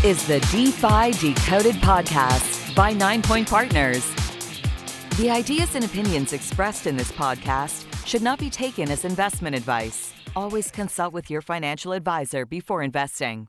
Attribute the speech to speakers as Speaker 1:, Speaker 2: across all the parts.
Speaker 1: is the DeFi Decoded podcast by 9 Point Partners. The ideas and opinions expressed in this podcast should not be taken as investment advice. Always consult with your financial advisor before investing.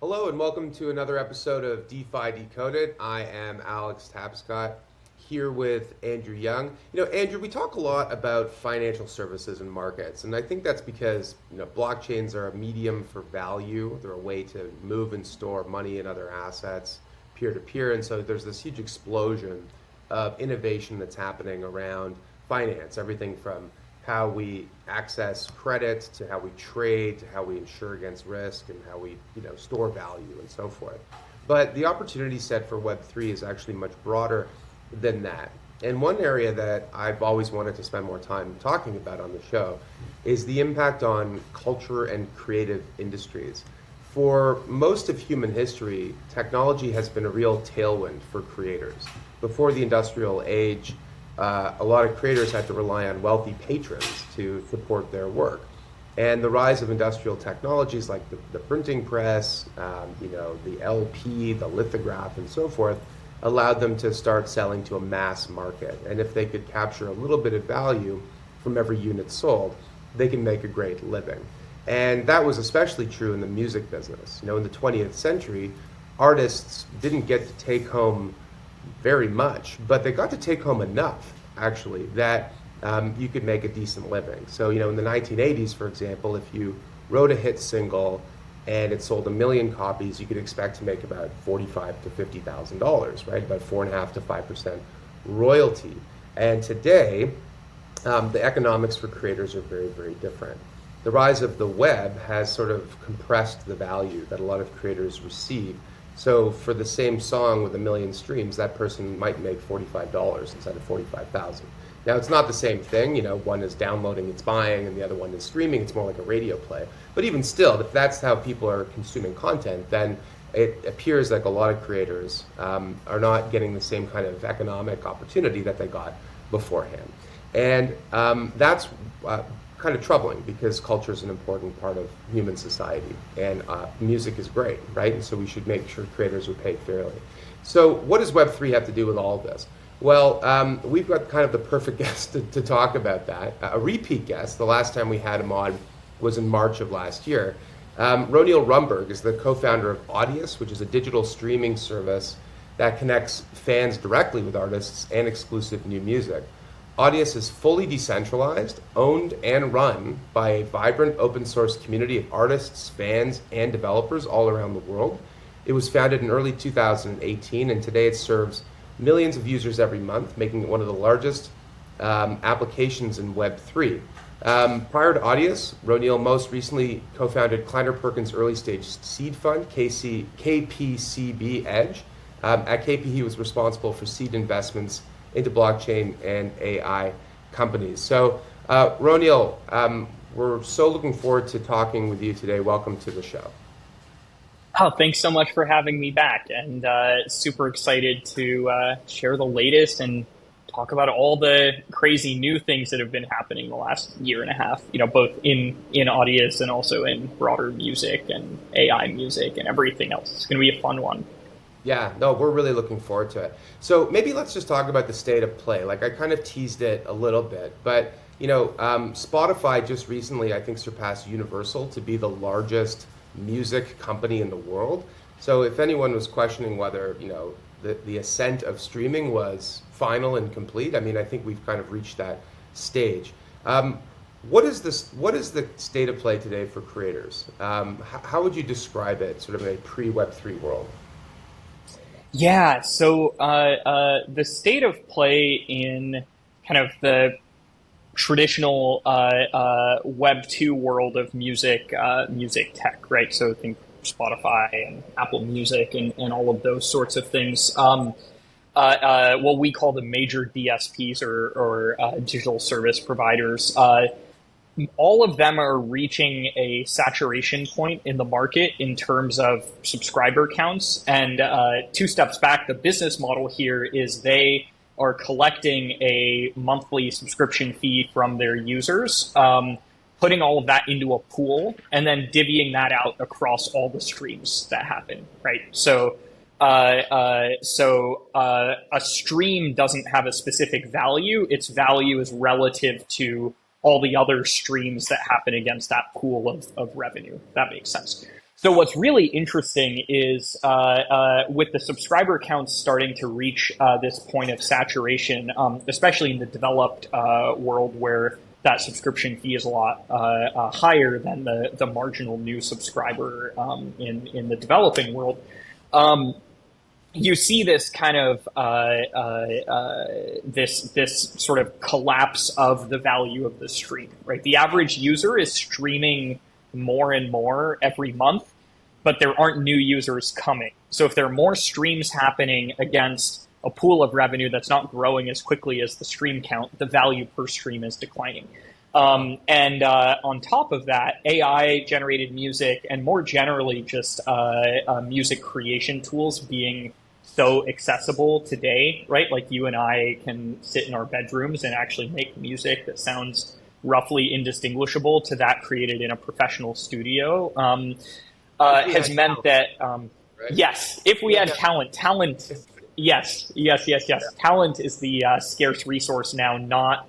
Speaker 2: Hello and welcome to another episode of DeFi Decoded. I am Alex Tapscott here with Andrew Young. Andrew, we talk a lot about financial services and markets, and I think that's because blockchains are a medium for value. They're a way to move and store money and other assets peer-to-peer, and so there's this huge explosion of innovation that's happening around finance, everything from how we access credit to how we trade to how we insure against risk and how we store value and so forth. But the opportunity set for Web3 is actually much broader than that. And one area that I've always wanted to spend more time talking about on the show is the impact on culture and creative industries. For most of human history, technology has been a real tailwind for creators. Before the industrial age, a lot of creators had to rely on wealthy patrons to support their work. And the rise of industrial technologies like the printing press, the LP, the lithograph, and so forth, allowed them to start selling to a mass market. And if they could capture a little bit of value from every unit sold, they can make a great living. And that was especially true in the music business. In the 20th century, artists didn't get to take home very much, but they got to take home enough, actually, that you could make a decent living. So, in the 1980s, for example, if you wrote a hit single and it sold 1 million copies, you could expect to make about $45,000 to $50,000, right? About 4.5% to 5% royalty. And today, the economics for creators are very, very different. The rise of the web has sort of compressed the value that a lot of creators receive. So for the same song with 1 million streams, that person might make $45 instead of $45,000. Now, it's not the same thing. One is downloading, it's buying, and the other one is streaming. It's more like a radio play. But even still, if that's how people are consuming content, then it appears like a lot of creators are not getting the same kind of economic opportunity that they got beforehand. And that's kind of troubling because culture is an important part of human society, and music is great, right? And so we should make sure creators are paid fairly. So what does Web3 have to do with all of this? Well, we've got kind of the perfect guest to talk about that. A repeat guest. The last time we had him on was in March of last year. Roneil Rumburg is the co-founder of Audius, which is a digital streaming service that connects fans directly with artists and exclusive new music. Audius is fully decentralized, owned and run by a vibrant open source community of artists, fans, and developers all around the world. It was founded in early 2018, and today it serves millions of users every month, making it one of the largest applications in Web3. Prior to Audius, Roneil most recently co-founded Kleiner Perkins early stage seed fund, KPCB Edge. At KP, he was responsible for seed investments into blockchain and AI companies. So, Roneil, we're so looking forward to talking with you today. Welcome to the show.
Speaker 3: Oh, thanks so much for having me back, and super excited to share the latest and talk about all the crazy new things that have been happening the last year and a half, both in Audius and also in broader music and AI music and everything else. It's going to be a fun one.
Speaker 2: Yeah, no, we're really looking forward to it. So maybe let's just talk about the state of play. Like I kind of teased it a little bit, but Spotify just recently, I think, surpassed Universal to be the largest music company in the world. So if anyone was questioning whether the ascent of streaming was final and complete, I think we've kind of reached that stage. What is the state of play today for creators? How would you describe it, sort of in a pre-Web3 world?
Speaker 3: Yeah, so the state of play in kind of the traditional Web 2 world of music tech, right? So think Spotify and Apple Music and all of those sorts of things. What we call the major DSPs or digital service providers. All of them are reaching a saturation point in the market in terms of subscriber counts. And 2 steps back, the business model here is they are collecting a monthly subscription fee from their users putting all of that into a pool, and then divvying that out across all the streams that happen, right? So a stream doesn't have a specific value. Its value is relative to all the other streams that happen against that pool of revenue. That makes sense. So what's really interesting is with the subscriber counts starting to reach this point of saturation, especially in the developed world where that subscription fee is a lot higher than the marginal new subscriber in the developing world. You see this kind of this sort of collapse of the value of the stream, right? The average user is streaming more and more every month, but there aren't new users coming. So if there are more streams happening against a pool of revenue that's not growing as quickly as the stream count, the value per stream is declining. And on top of that, AI generated music and more generally just music creation tools being so accessible today, right? Like you and I can sit in our bedrooms and actually make music that sounds roughly indistinguishable to that created in a professional studio, has meant that, right? Yes, if we had talent, yes. Talent is the scarce resource now, not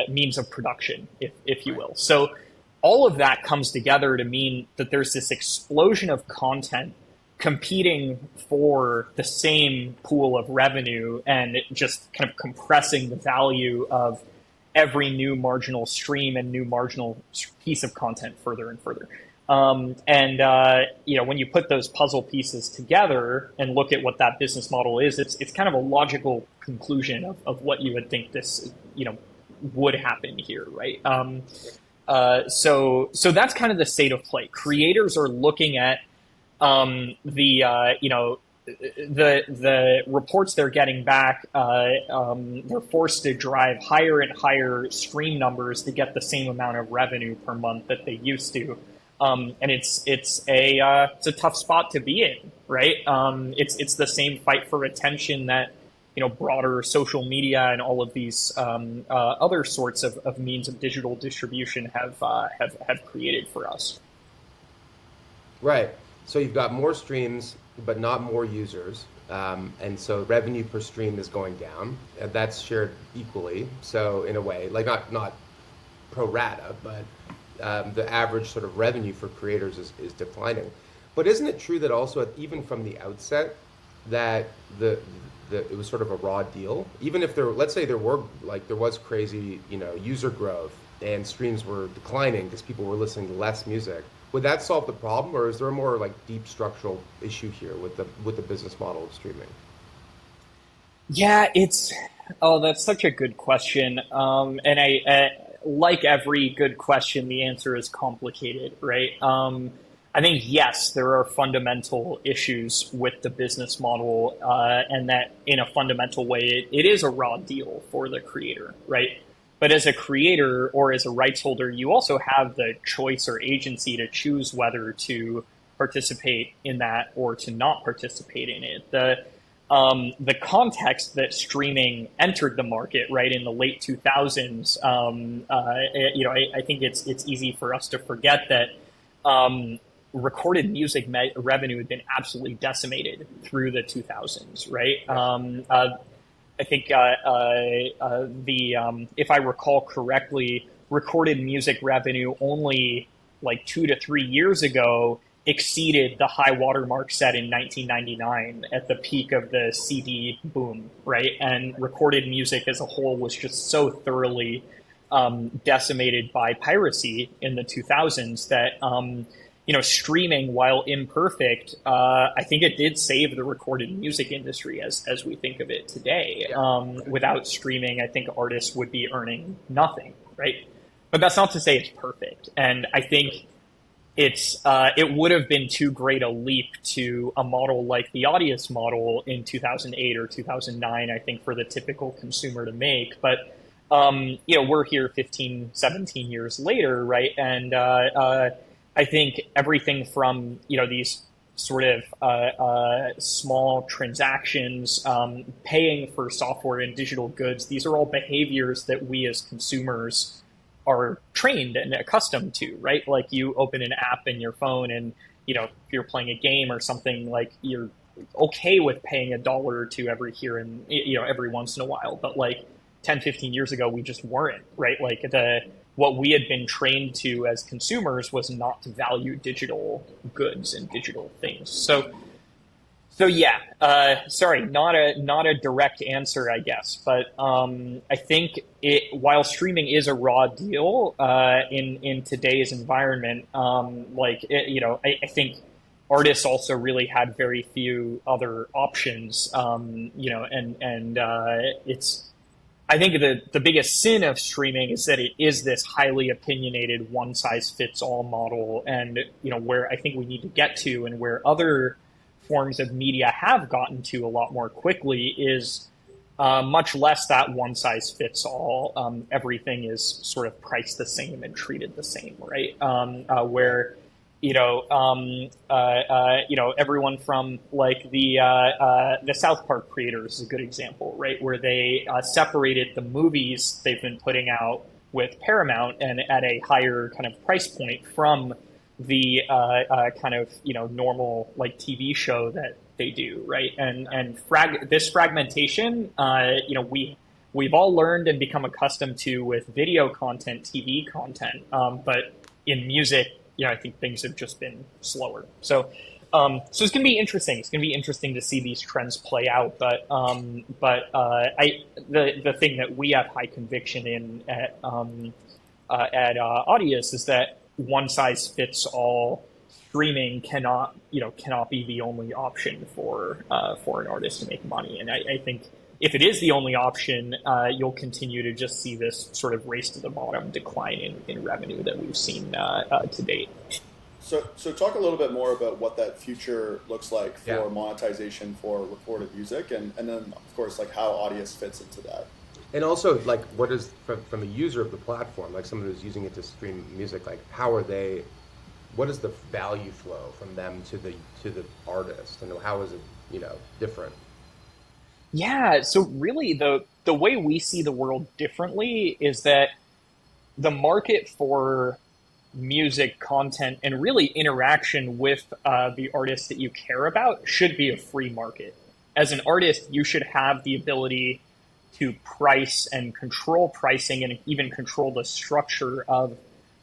Speaker 3: means of production, if you will. So all of that comes together to mean that there's this explosion of content competing for the same pool of revenue and just kind of compressing the value of every new marginal stream and new marginal piece of content further and further. When you put those puzzle pieces together and look at what that business model is, it's kind of a logical conclusion of what you would think this, would happen here, right? So that's kind of the state of play. Creators are looking at the reports they're getting back. They're forced to drive higher and higher stream numbers to get the same amount of revenue per month that they used to. And it's a tough spot to be in, right? It's the same fight for attention that broader social media and all of these other sorts of means of digital distribution have created for us.
Speaker 2: Right. So you've got more streams, but not more users, and so revenue per stream is going down. That's shared equally. So in a way, like not pro rata, but the average sort of revenue for creators is declining. But isn't it true that also even from the outset that it was sort of a raw deal? Even if let's say there was crazy user growth and streams were declining because people were listening to less music, would that solve the problem, or is there a more deep structural issue here with the business model of streaming?
Speaker 3: Yeah, that's such a good question. And I like every good question, the answer is complicated, right? I think, yes, there are fundamental issues with the business model, and that in a fundamental way, it is a raw deal for the creator, right? But as a creator or as a rights holder, you also have the choice or agency to choose whether to participate in that or to not participate in it. The context that streaming entered the market, right, in the late 2000s, I think it's easy for us to forget that recorded music revenue had been absolutely decimated through the 2000s, right? I think if I recall correctly, recorded music revenue only 2 to 3 years ago exceeded the high watermark set in 1999 at the peak of the CD boom, right? And recorded music as a whole was just so thoroughly decimated by piracy in the 2000s that streaming, while imperfect, I think it did save the recorded music industry as we think of it today. Without streaming, I think artists would be earning nothing, right? But that's not to say it's perfect. And I think it would have been too great a leap to a model like the Audius model in 2008 or 2009, I think, for the typical consumer to make. But, we're here 15, 17 years later, right? And I think everything from, these sort of small transactions, paying for software and digital goods, these are all behaviors that we as consumers are trained and accustomed to, right? Like you open an app in your phone and, if you're playing a game or something, like you're okay with paying $1 or $2 every once in a while. But like 10, 15 years ago, we just weren't, right? Like what we had been trained to as consumers was not to value digital goods and digital things. So yeah, sorry, not a direct answer, I guess, but I think while streaming is a raw deal in today's environment, I think artists also really had very few other options, it's. I think the biggest sin of streaming is that it is this highly opinionated one size fits all model, and where I think we need to get to, and where other forms of media have gotten to a lot more quickly, is much less that one size fits all. Everything is sort of priced the same and treated the same, right? Where everyone from like the South Park creators is a good example, right? Where they separated the movies they've been putting out with Paramount and at a higher kind of price point from the normal like TV show that they do, right? And this fragmentation, we've all learned and become accustomed to with video content, TV content, but in music, I think things have just been slower. So it's going to be interesting. It's going to be interesting to see these trends play out. But the thing that we have high conviction in at Audius is that one size fits all streaming cannot be the only option for an artist to make money. And I think if it is the only option, you'll continue to just see this sort of race to the bottom decline in revenue that we've seen to date.
Speaker 4: So talk a little bit more about what that future looks like for monetization for recorded music, and then of course like how Audius fits into that.
Speaker 2: And also, like, what is from a user of the platform, like someone who's using it to stream music, like what is the value flow from them to the artist, and how is it different?
Speaker 3: Yeah, so really the way we see the world differently is that the market for music content and really interaction with the artists that you care about should be a free market. As an artist, you should have the ability to price and control pricing and even control the structure of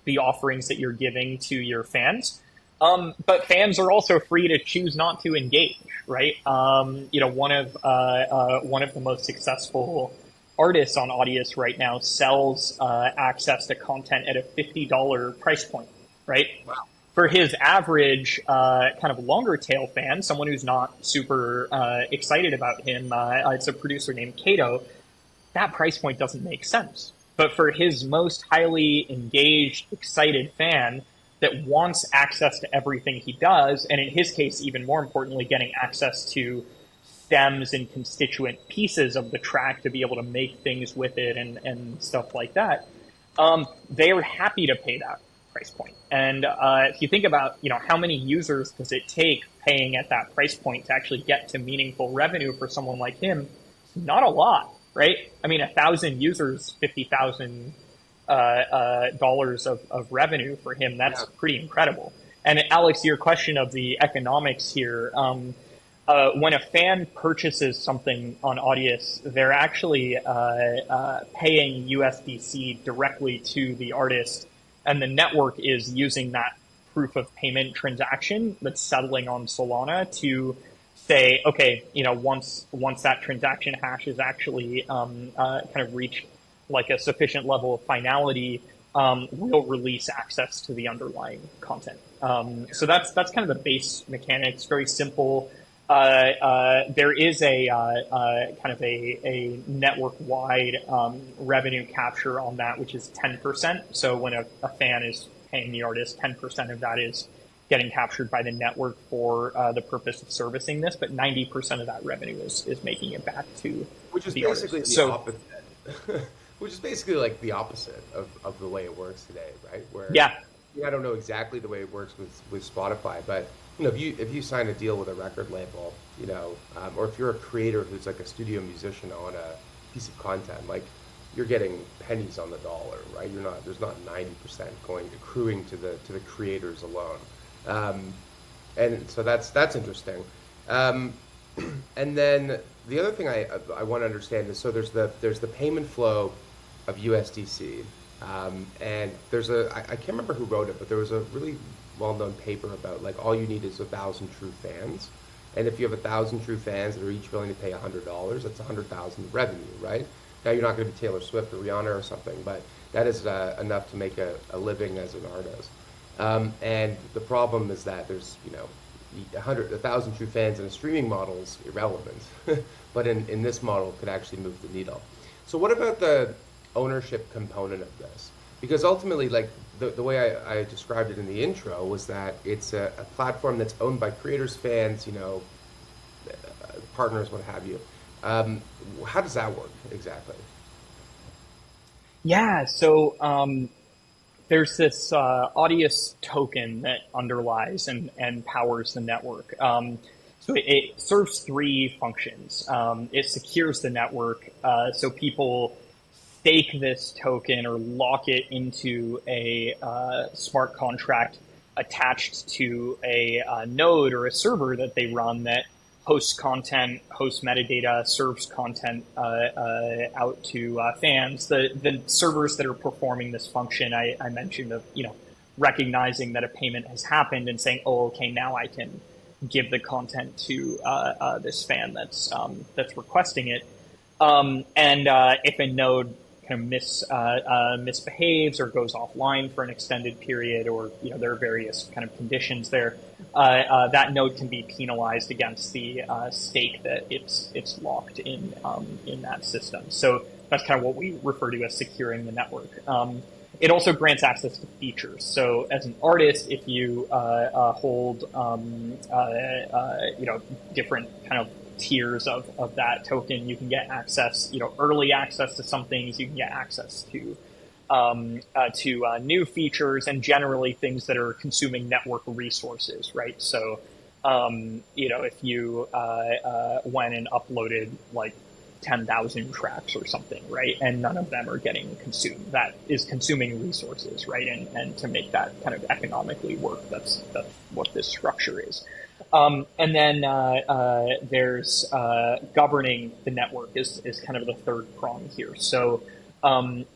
Speaker 3: the offerings that you're giving to your fans. But fans are also free to choose not to engage, right? One of the most successful artists on Audius right now sells access to content at a $50 price point, right?
Speaker 2: Wow.
Speaker 3: For his average kind of longer tail fan, someone who's not super excited about him, it's a producer named Cato, that price point doesn't make sense. But for his most highly engaged, excited fan that wants access to everything he does, and in his case, even more importantly, getting access to stems and constituent pieces of the track to be able to make things with it and stuff like that, they are happy to pay that price point. And if you think about, how many users does it take paying at that price point to actually get to meaningful revenue for someone like him? Not a lot, right? I mean, 1,000 users, $50,000 of revenue for him. That's pretty incredible. And Alex, your question of the economics here, when a fan purchases something on Audius, they're actually paying USDC directly to the artist, and the network is using that proof of payment transaction that's settling on Solana to say, okay, once that transaction hash is actually kind of reached like a sufficient level of finality, we'll release access to the underlying content. So that's kind of the base mechanics, very simple. There is a kind of a network-wide revenue capture on that, which is 10%. So when a fan is paying the artist, 10% of that is getting captured by the network for the purpose of servicing this, but 90% of that revenue is making it back to
Speaker 2: which is
Speaker 3: the
Speaker 2: basically
Speaker 3: artist.
Speaker 2: the opposite. Which is basically like the opposite of the way it works today, right? Where I don't know exactly the way it works with Spotify, but if you sign a deal with a record label, or if you're a creator who's like a studio musician on a piece of content, like you're getting pennies on the dollar, right? There's not 90% accruing to the creators alone. And so that's interesting. And then the other thing I want to understand is, so there's the payment flow of USDC, and I can't remember who wrote it, but there was a really well-known paper about, like, all you need is 1,000 true fans, and if you have 1,000 true fans that are each willing to pay $100, that's 100,000 revenue, right? Now you're not going to be Taylor Swift or Rihanna or something, but that is enough to make a living as an artist. And the problem is that there's 1,000 true fans in a streaming model is irrelevant, but in this model it could actually move the needle. So what about the ownership component of this? Because ultimately, like the way I described it in the intro was that it's a platform that's owned by creators, fans, partners, what have you. How does that work exactly?
Speaker 3: Yeah, so there's this Audius token that underlies and powers the network. So it serves three functions. It secures the network, so people stake this token or lock it into a smart contract attached to a node or a server that they run that hosts content, hosts metadata, serves content out to fans. The servers that are performing this function I mentioned of recognizing that a payment has happened and saying, oh, okay, now I can give the content to this fan that's requesting it. And if a node kind of misbehaves or goes offline for an extended period, or there are various kind of conditions there, that node can be penalized against the stake that it's locked in that system. So that's kind of what we refer to as securing the network. It also grants access to features. So as an artist, if you hold different kind of tiers of that token, you can get access, early access to some things. You can get access to new features, and generally things that are consuming network resources, right? So, if you went and uploaded like 10,000 tracks or something, right, and none of them are getting consumed, that is consuming resources, right? And to make that kind of economically work, that's what this structure is. And then there's governing the network is kind of the third prong here. So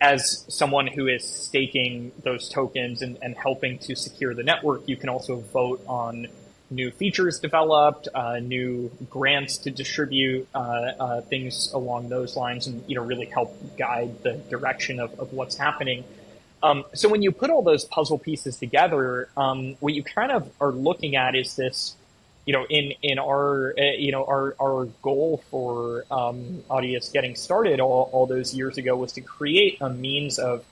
Speaker 3: as someone who is staking those tokens and helping to secure the network, you can also vote on new features developed, new grants to distribute, things along those lines, and really help guide the direction of what's happening. So when you put all those puzzle pieces together, what you kind of are looking at is this, in our our goal for Audius getting started all those years ago was to create a means of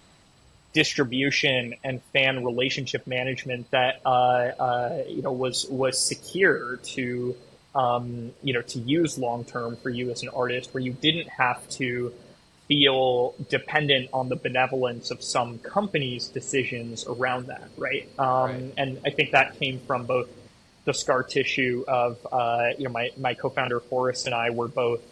Speaker 3: distribution and fan relationship management that was secure to to use long term for you as an artist, where you didn't have to feel dependent on the benevolence of some company's decisions around that, right?
Speaker 2: Right.
Speaker 3: And I think that came from both the scar tissue of my co-founder Forrest and I were both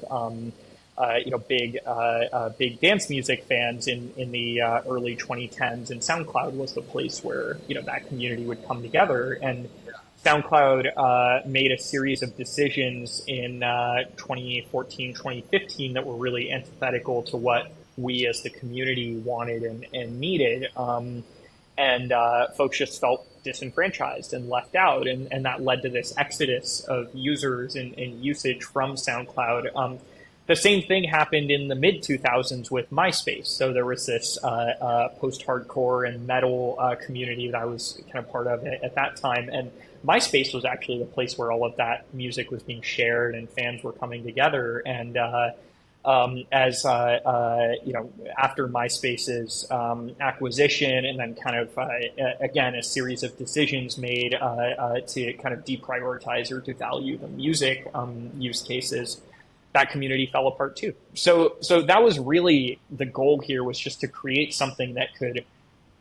Speaker 3: big dance music fans in the early 2010s, and SoundCloud was the place where that community would come together. And SoundCloud made a series of decisions in 2014, 2015 that were really antithetical to what we as the community wanted and needed. And folks just felt disenfranchised and left out, and that led to this exodus of users and usage from SoundCloud. The same thing happened in the mid-2000s with MySpace. So there was this post-hardcore and metal community that I was kind of part of at that time. And MySpace was actually the place where all of that music was being shared and fans were coming together. And after MySpace's acquisition, and then kind of, again, a series of decisions made to kind of deprioritize or devalue the music use cases, that community fell apart too. So that was really the goal here, was just to create something that could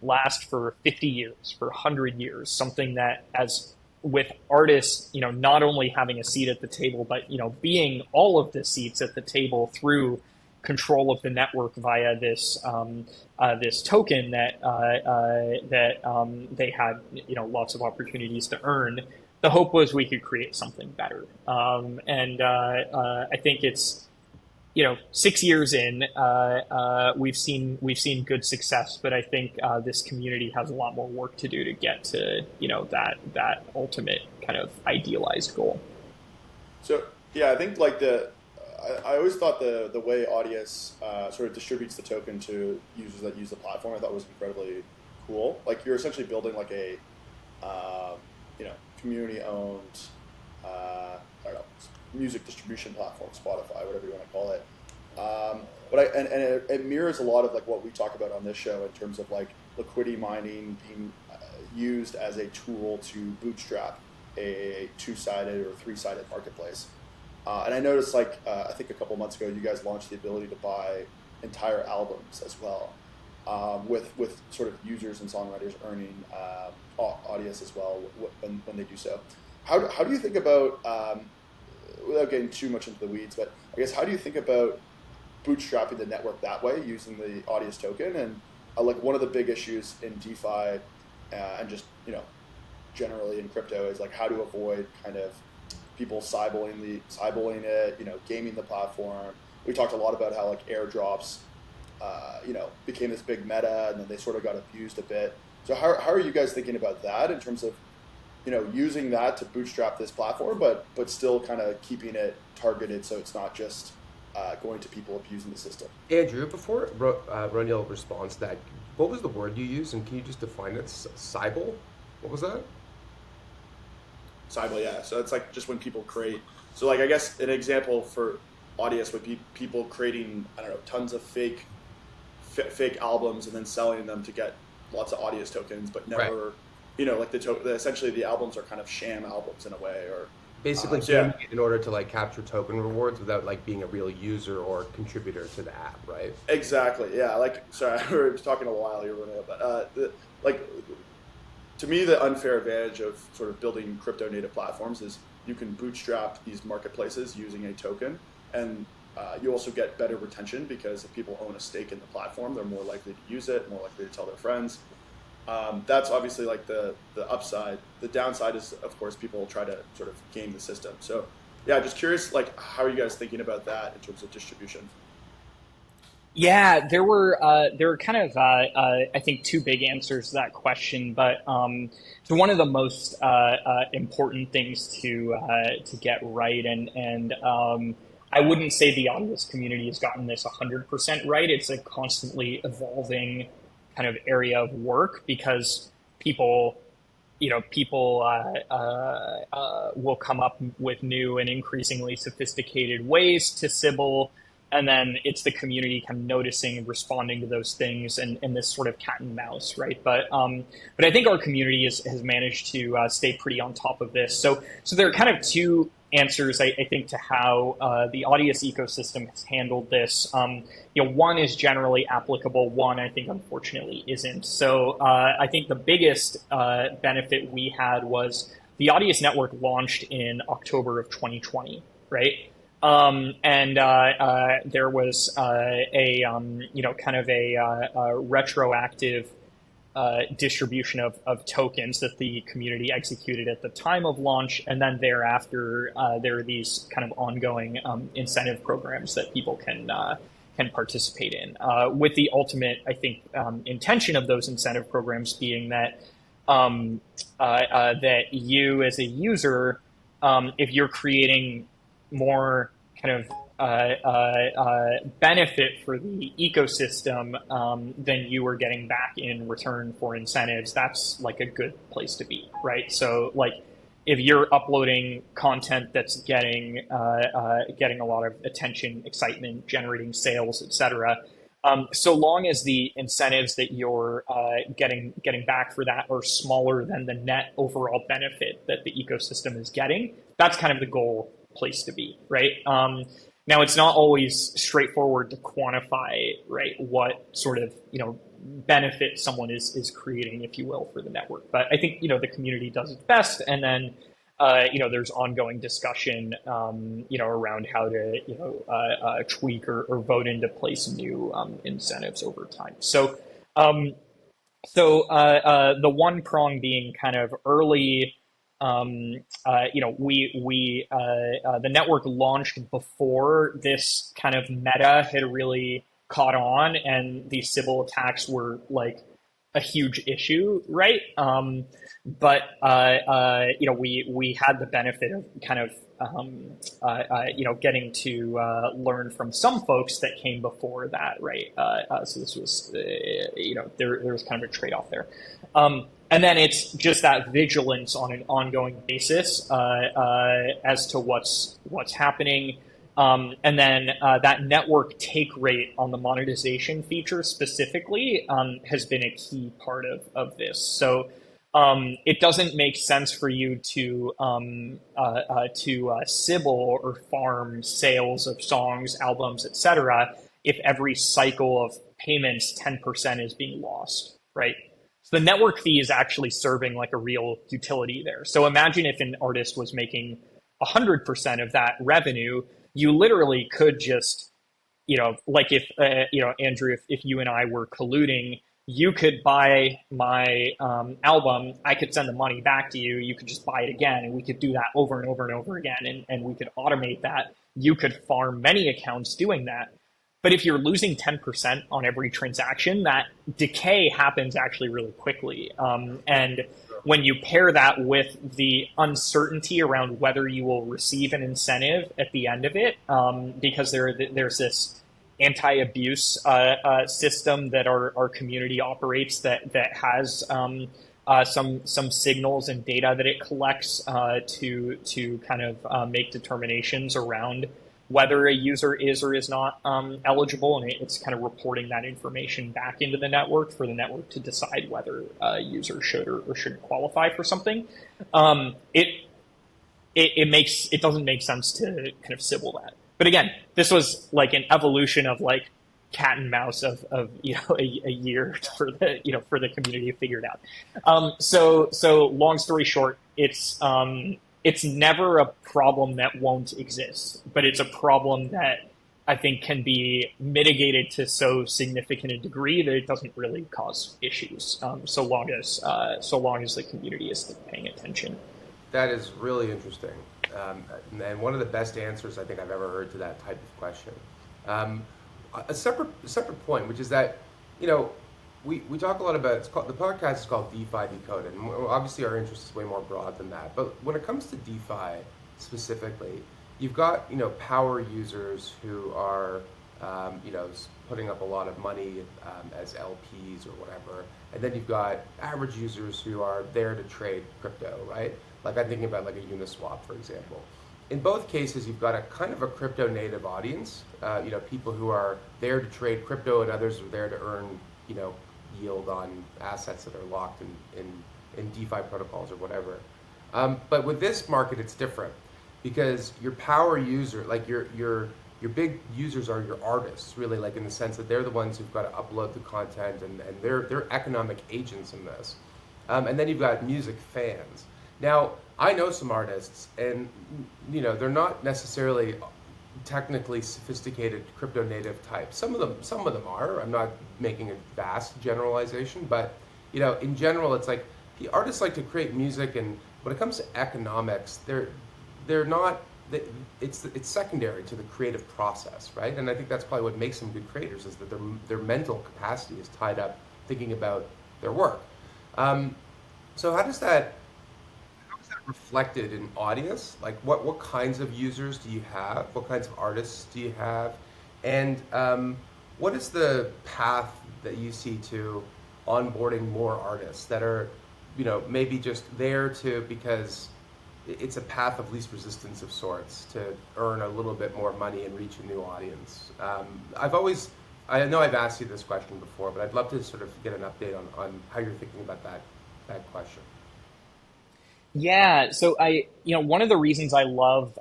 Speaker 3: last for 50 years, for 100 years, something that, as with artists, not only having a seat at the table, but, being all of the seats at the table through control of the network via this this token that they had lots of opportunities to earn. The hope was we could create something better, and I think it's 6 years in, we've seen good success, but I think this community has a lot more work to do to get to that ultimate kind of idealized goal.
Speaker 4: So yeah, I think like I always thought the way Audius sort of distributes the token to users that use the platform, I thought was incredibly cool. Like you're essentially building like a community-owned I don't know, music distribution platform, Spotify, whatever you want to call it. But it mirrors a lot of like what we talk about on this show in terms of like liquidity mining being used as a tool to bootstrap a two-sided or three-sided marketplace. And I noticed like I think a couple months ago you guys launched the ability to buy entire albums as well, with sort of users and songwriters earning Audius as well when they do so. How do you think about, without getting too much into the weeds, but I guess how do you think about bootstrapping the network that way using the Audius token? And like one of the big issues in DeFi and just generally in crypto is like how to avoid kind of people cyballing it, gaming the platform. We talked a lot about how like airdrops became this big meta and then they sort of got abused a bit. So how are you guys thinking about that in terms of using that to bootstrap this platform, but still kind of keeping it targeted so it's not just going to people abusing the system?
Speaker 2: Andrew, before Roneil responds to that, what was the word you used, and can you just define it? Cybal? What was that?
Speaker 4: Cybal, yeah. So it's like just when people create. So like I guess an example for Audius would be people creating tons of fake albums and then selling them to get lots of Audius tokens, but never. Right. Like essentially the albums are kind of sham albums in a way, or
Speaker 2: basically in order to like capture token rewards without like being a real user or contributor to the app, right?
Speaker 4: Exactly. Yeah. Like, sorry, we were talking a while here, but to me, the unfair advantage of sort of building crypto native platforms is you can bootstrap these marketplaces using a token, and you also get better retention because if people own a stake in the platform, they're more likely to use it, more likely to tell their friends. That's obviously like the upside. The downside is, of course, people try to sort of game the system. So yeah, just curious, like, how are you guys thinking about that in terms of distribution?
Speaker 3: Yeah, there were kind of I think two big answers to that question, but so one of the most important things to get right, and I wouldn't say the Audius community has gotten this 100% right. It's a constantly evolving kind of area of work because people will come up with new and increasingly sophisticated ways to Sybil. And then it's the community kind of noticing and responding to those things and this sort of cat and mouse, right? But I think our community has managed to stay pretty on top of this. So there are kind of two answers, I think, to how the Audius ecosystem has handled this. One is generally applicable. One, I think, unfortunately, isn't. So I think the biggest benefit we had was the Audius network launched in October of 2020, right? There was a retroactive distribution of tokens that the community executed at the time of launch, and then thereafter there are these kind of ongoing incentive programs that people can participate in. With the ultimate, I think, intention of those incentive programs being that that you as a user, if you're creating more kind of benefit for the ecosystem than you are getting back in return for incentives, that's like a good place to be, right? So like if you're uploading content that's getting a lot of attention, excitement, generating sales, etc., so long as the incentives that you're getting back for that are smaller than the net overall benefit that the ecosystem is getting, that's kind of the goal place to be, right? Now, it's not always straightforward to quantify, right, what sort of benefit someone is creating, if you will, for the network. But I think the community does its best, and then there's ongoing discussion, around how to, tweak or vote into place new incentives over time. The one prong being kind of early, the network launched before this kind of meta had really caught on, and these Sybil attacks were like a huge issue, right? We had the benefit of kind of getting to learn from some folks that came before that, right? So this was, there was kind of a trade-off there. And then it's just that vigilance on an ongoing basis as to what's happening. And then that network take rate on the monetization feature specifically has been a key part of this. So it doesn't make sense for you to Sybil or farm sales of songs, albums, etc. if every cycle of payments 10% is being lost, right? So the network fee is actually serving like a real utility there. So imagine if an artist was making 100% of that revenue, you literally could just, like if, Andrew, if you and I were colluding, you could buy my album, I could send the money back to you, you could just buy it again, and we could do that over and over and over again, and we could automate that. You could farm many accounts doing that. But if you're losing 10% on every transaction, that decay happens actually really quickly. And when you pair that with the uncertainty around whether you will receive an incentive at the end of it, because there's this anti-abuse system that our community operates that has some signals and data that it collects to kind of make determinations around whether a user is or is not eligible, and it's kind of reporting that information back into the network for the network to decide whether a user should or shouldn't qualify for something. It doesn't make sense to kind of Sybil that. But again, this was like an evolution of like cat and mouse of a year for the community to figure it out. So long story short, it's never a problem that won't exist, but it's a problem that I think can be mitigated to so significant a degree that it doesn't really cause issues, so long as the community is paying attention.
Speaker 2: That is really interesting, and one of the best answers I think I've ever heard to that type of question. A separate point, which is that we talk a lot about, the podcast is called DeFi Decoded, and obviously our interest is way more broad than that. But when it comes to DeFi specifically, you've got power users who are putting up a lot of money as LPs or whatever, and then you've got average users who are there to trade crypto, right? Like I'm thinking about like a Uniswap, for example. In both cases, you've got a kind of a crypto native audience, people who are there to trade crypto, and others are there to earn yield on assets that are locked in DeFi protocols or whatever. But with this market, it's different because your power user, like your big users are your artists, really, like in the sense that they're the ones who've got to upload the content and they're economic agents in this. And then you've got music fans. Now, I know some artists, and they're not necessarily technically sophisticated crypto native types. Some of them are. I'm not making a vast generalization, but in general, it's like the artists like to create music, and when it comes to economics, they're not. It's secondary to the creative process, right? And I think that's probably what makes them good creators, is that their mental capacity is tied up thinking about their work. So how is that reflected in Audius? Like what kinds of users do you have? What kinds of artists do you have? And what is the path that you see to onboarding more artists that are, maybe just there because it's a path of least resistance of sorts to earn a little bit more money and reach a new audience? I know I've asked you this question before, but I'd love to sort of get an update on how you're thinking about that question.
Speaker 3: Yeah, so one of the reasons I love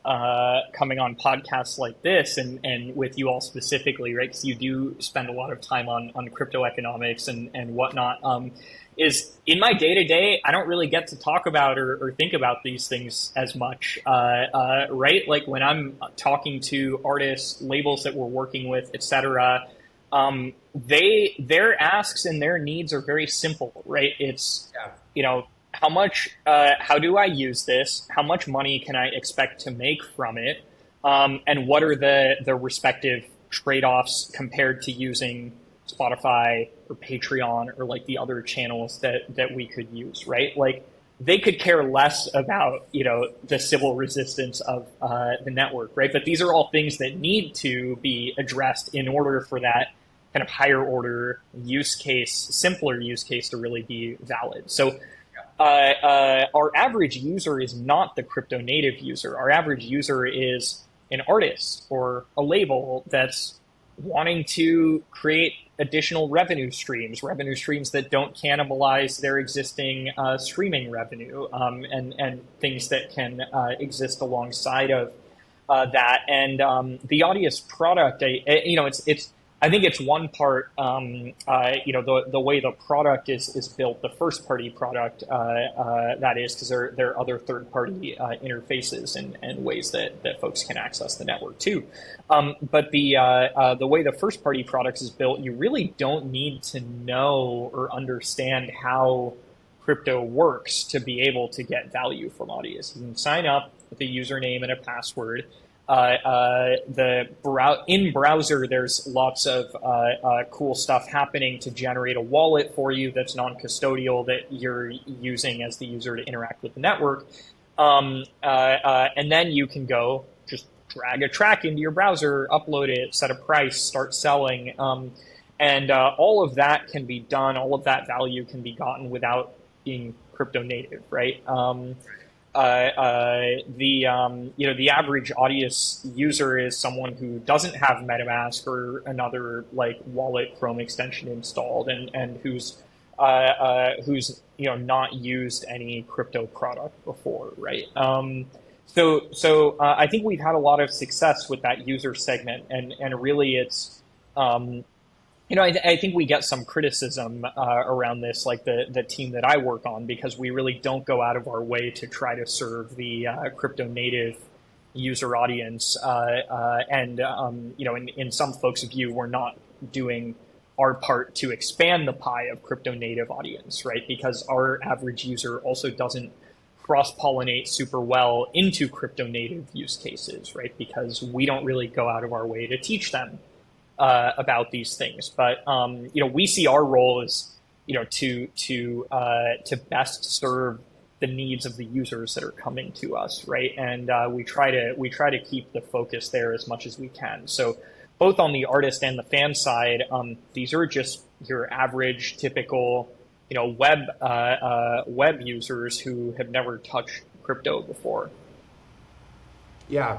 Speaker 3: coming on podcasts like this and with you all specifically, right? Because you do spend a lot of time on crypto economics and whatnot. Is in my day to day, I don't really get to talk about or think about these things as much, right? Like when I'm talking to artists, labels that we're working with, etc. Their asks and their needs are very simple, right? It's how do I use this? How much money can I expect to make from it? And what are the respective trade-offs compared to using Spotify or Patreon or like the other channels that we could use, right? Like they could care less about, the civil resistance of the network, right? But these are all things that need to be addressed in order for that kind of higher order use case, simpler use case to really be valid. So our average user is not the crypto native user. Our average user is an artist or a label that's wanting to create additional revenue streams that don't cannibalize their existing streaming revenue, and things that can exist alongside of that. And the Audius product, I think it's one part, the way the product is built, the first party product, that is, because there are other third party interfaces and ways that folks can access the network too. But the way the first party product is built, you really don't need to know or understand how crypto works to be able to get value from Audius. You can sign up with a username and a password. In browser, there's lots of cool stuff happening to generate a wallet for you that's non-custodial that you're using as the user to interact with the network. And then you can go just drag a track into your browser, upload it, set a price, start selling. And all of that can be done. All of that value can be gotten without being crypto native, right? The average Audius user is someone who doesn't have MetaMask or another like wallet Chrome extension installed, and who's not used any crypto product before, right? So I think we've had a lot of success with that user segment, and really it's I think we get some criticism around this, like the team that I work on, because we really don't go out of our way to try to serve the crypto native user audience. In some folks' view, we're not doing our part to expand the pie of crypto native audience, right? Because our average user also doesn't cross-pollinate super well into crypto native use cases, right? Because we don't really go out of our way to teach them about these things. But we see our role as to best serve the needs of the users that are coming to us, right? And we try to keep the focus there as much as we can. So both on the artist and the fan side, these are just your average, typical web users who have never touched crypto before.
Speaker 2: Yeah,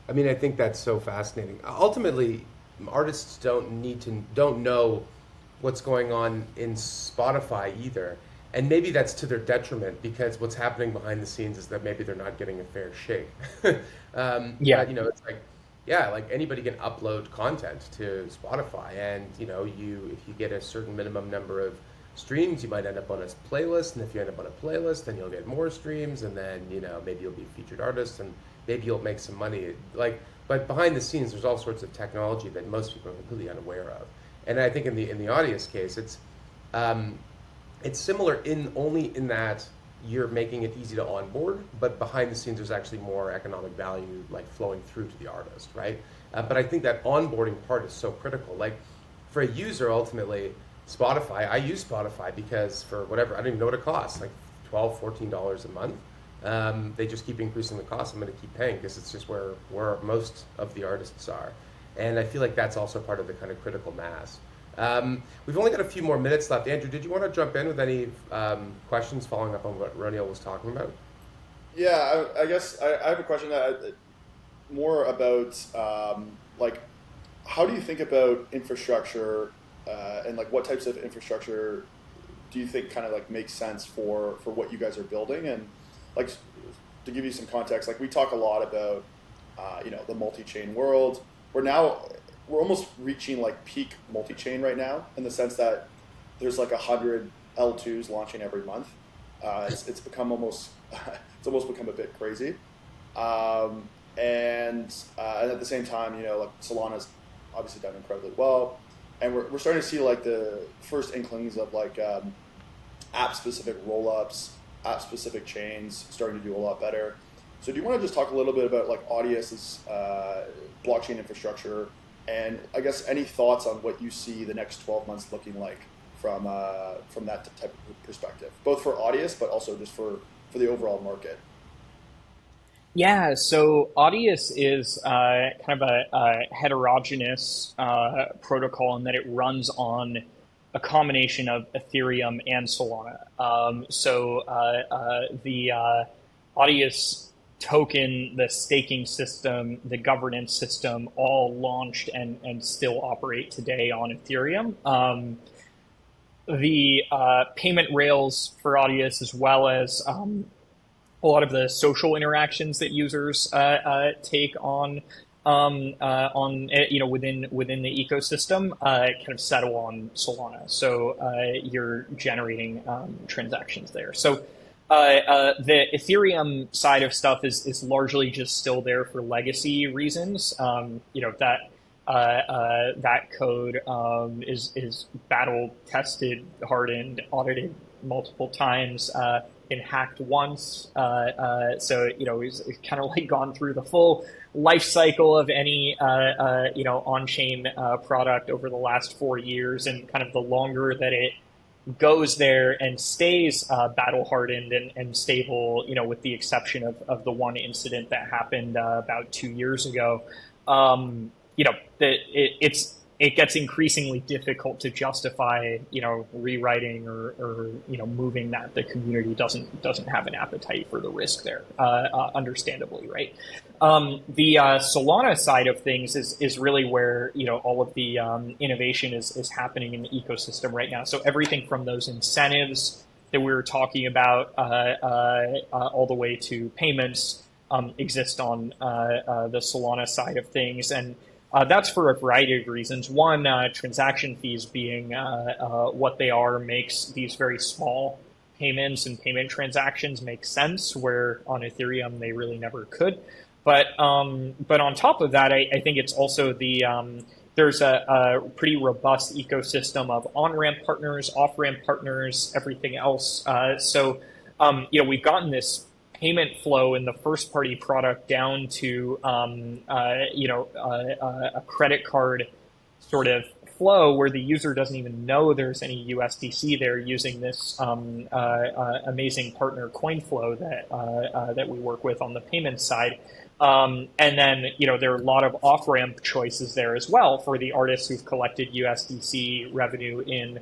Speaker 2: I mean, I think that's so fascinating. Ultimately, artists don't know what's going on in Spotify either, and maybe that's to their detriment, because what's happening behind the scenes is that maybe they're not getting a fair shake. It's like anybody can upload content to Spotify, and if you get a certain minimum number of streams, you might end up on a playlist, and if you end up on a playlist, then you'll get more streams, and then maybe you'll be a featured artist, and maybe you'll make some money. But behind the scenes, there's all sorts of technology that most people are completely unaware of. And I think in the Audius case, it's similar only in that you're making it easy to onboard, but behind the scenes, there's actually more economic value like flowing through to the artist, right? But I think that onboarding part is so critical. Like for a user, ultimately, Spotify, I use Spotify because for whatever, I don't even know what it costs, like $12, $14 a month. They just keep increasing the cost. I'm going to keep paying because it's just where most of the artists are. And I feel like that's also part of the kind of critical mass. We've only got a few more minutes left. Andrew, did you want to jump in with any questions following up on what Roneil was talking about?
Speaker 4: Yeah, I guess I have a question more about how do you think about infrastructure and like what types of infrastructure do you think kind of like makes sense for what you guys are building? And like to give you some context, like we talk a lot about the multi-chain world. We're almost reaching like peak multi-chain right now, in the sense that there's like 100 L2s launching every month. It's become almost become a bit crazy. And at the same time, like Solana's obviously done incredibly well, and we're starting to see like the first inklings of like app-specific roll-ups, app-specific chains starting to do a lot better. So do you want to just talk a little bit about like Audius's blockchain infrastructure, and I guess any thoughts on what you see the next 12 months looking like from that type of perspective, both for Audius but also just for the overall market?
Speaker 3: Yeah, so Audius is kind of a heterogeneous protocol in that it runs on a combination of Ethereum and Solana. The Audius token, the staking system, the governance system, all launched and still operate today on Ethereum. The payment rails for Audius, as well as a lot of the social interactions that users take on within the ecosystem, kind of settle on Solana. So you're generating transactions there. So the Ethereum side of stuff is largely just still there for legacy reasons. That code is battle tested, hardened, audited multiple times, been hacked once. So it's kind of like gone through the full life cycle of any on-chain product over the last 4 years, and kind of the longer that it goes there and stays battle hardened and stable, with the exception of the one incident that happened about 2 years ago, it gets increasingly difficult to justify, rewriting or moving that. The community doesn't have an appetite for the risk there, understandably, right? The Solana side of things is really where, all of the innovation is happening in the ecosystem right now. So everything from those incentives that we were talking about all the way to payments exist on the Solana side of things. And that's for a variety of reasons. One, transaction fees being what they are makes these very small payments and payment transactions make sense, where on Ethereum they really never could. But on top of that, I think it's also there's a pretty robust ecosystem of on-ramp partners, off-ramp partners, everything else. So we've gotten this payment flow in the first party product down to a credit card sort of flow, where the user doesn't even know there's any USDC there, using this amazing partner CoinFlow that we work with on the payment side. And then there are a lot of off-ramp choices there as well for the artists who've collected USDC revenue in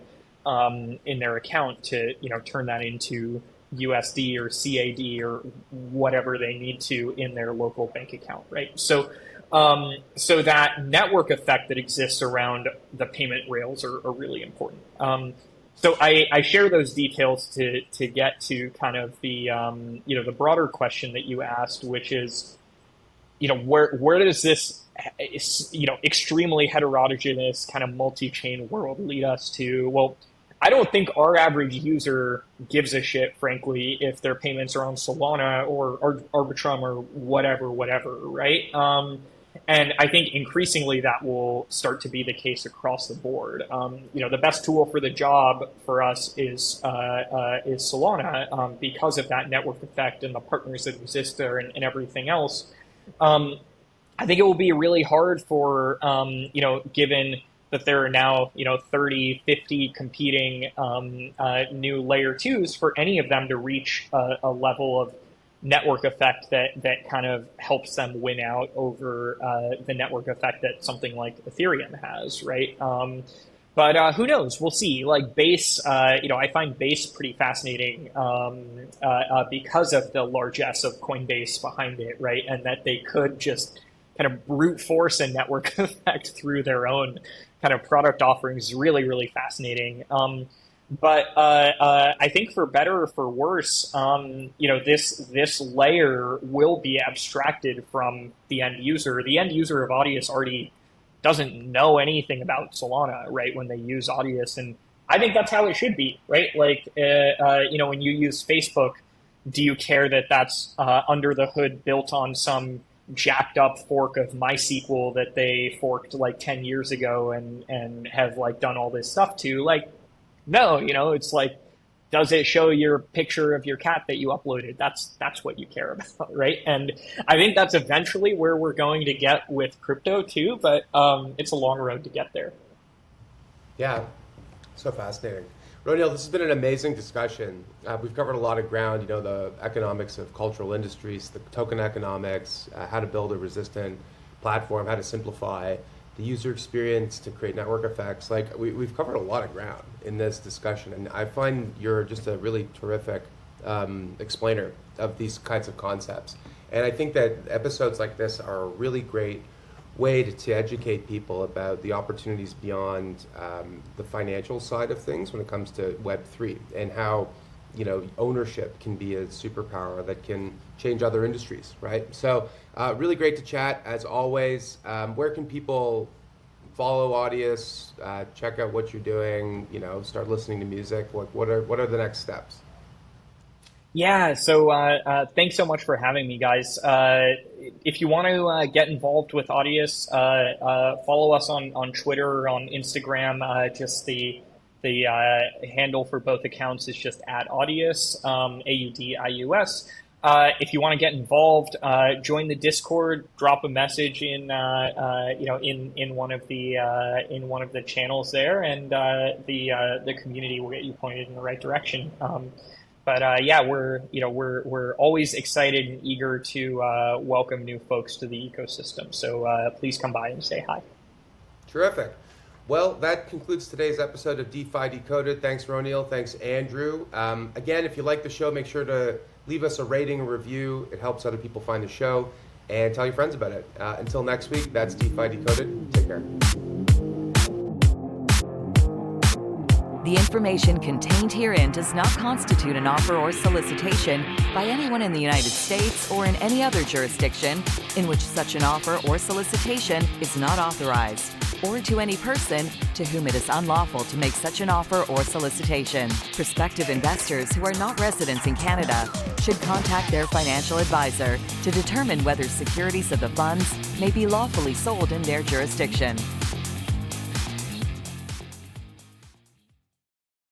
Speaker 3: their account to turn that into USD or CAD or whatever they need to in their local bank account, right? So that network effect that exists around the payment rails are really important. So I share those details to get to kind of the the broader question that you asked, which is where does this extremely heterogeneous kind of multi-chain world lead us to? Well, I don't think our average user gives a shit, frankly, if their payments are on Solana or Arbitrum or whatever, right? And I think increasingly that will start to be the case across the board. The best tool for the job for us is Solana, because of that network effect and the partners that exist there and everything else. I think it will be really hard for, given that there are now, 30, 50 competing new layer twos, for any of them to reach a level of network effect that kind of helps them win out over the network effect that something like Ethereum has, right? But who knows? We'll see. Like Base, I find Base pretty fascinating because of the largesse of Coinbase behind it, right? And that they could just kind of brute force a network effect through their own kind of product offerings is really, really fascinating. But I think for better or for worse, this layer will be abstracted from the end user. The end user of Audius already doesn't know anything about Solana, right? When they use Audius, and I think that's how it should be, right? Like, when you use Facebook, do you care that that's under the hood built on some jacked up fork of MySQL that they forked like 10 years ago and have like done all this stuff to? Like, no, it's like, does it show your picture of your cat that you uploaded? That's what you care about, right? And I think that's eventually where we're going to get with crypto too, but it's a long road to get there.
Speaker 2: Yeah, so fascinating. Roneil, this has been an amazing discussion. We've covered a lot of ground, the economics of cultural industries, the token economics, how to build a resistant platform, how to simplify the user experience to create network effects. Like, we've covered a lot of ground in this discussion, and I find you're just a really terrific explainer of these kinds of concepts. And I think that episodes like this are a really great way to educate people about the opportunities beyond the financial side of things when it comes to Web3, and how ownership can be a superpower that can change other industries, right? So really great to chat as always. Where can people follow Audius, check out what you're doing, start listening to music? What are the next steps?
Speaker 3: Yeah, so thanks so much for having me, guys. If you want to get involved with Audius, follow us on Twitter or on Instagram. Just the handle for both accounts is just @Audius, AUDIUS. If you want to get involved, join the Discord. Drop a message in one of the channels there, and the community will get you pointed in the right direction. But we're always excited and eager to welcome new folks to the ecosystem. So please come by and say hi.
Speaker 2: Terrific. Well, that concludes today's episode of DeFi Decoded. Thanks, Roneil. Thanks, Andrew. Again, if you like the show, make sure to leave us a rating and review. It helps other people find the show. And tell your friends about it. Until next week, that's DeFi Decoded. Take care.
Speaker 1: The information contained herein does not constitute an offer or solicitation by anyone in the United States or in any other jurisdiction in which such an offer or solicitation is not authorized, or to any person to whom it is unlawful to make such an offer or solicitation. Prospective investors who are not residents in Canada should contact their financial advisor to determine whether securities of the funds may be lawfully sold in their jurisdiction.